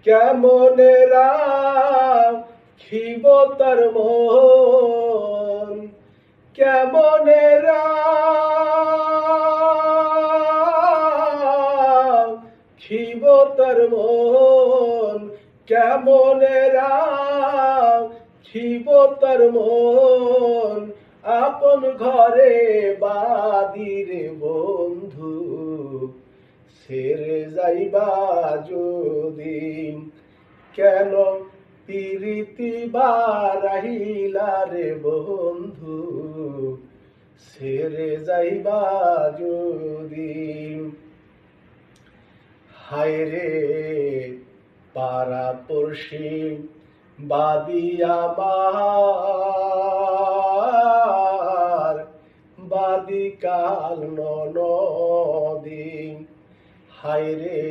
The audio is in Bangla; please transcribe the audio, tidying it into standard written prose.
কেমনে রাখিব তার মন, কেমনে রাখিব তার মন, কেমনে রাখিব তার মন। আপন ঘরে বাদিরে বন্ধু, ছেড়ে যাইবা যদি, কেন প্রীতি বারাহিলা রে বন্ধু, ছেড়ে যাইবা যদি। হায় রে পাড়া পড়শি বাদি আমার, বাদি কাল ননদি, হায় রে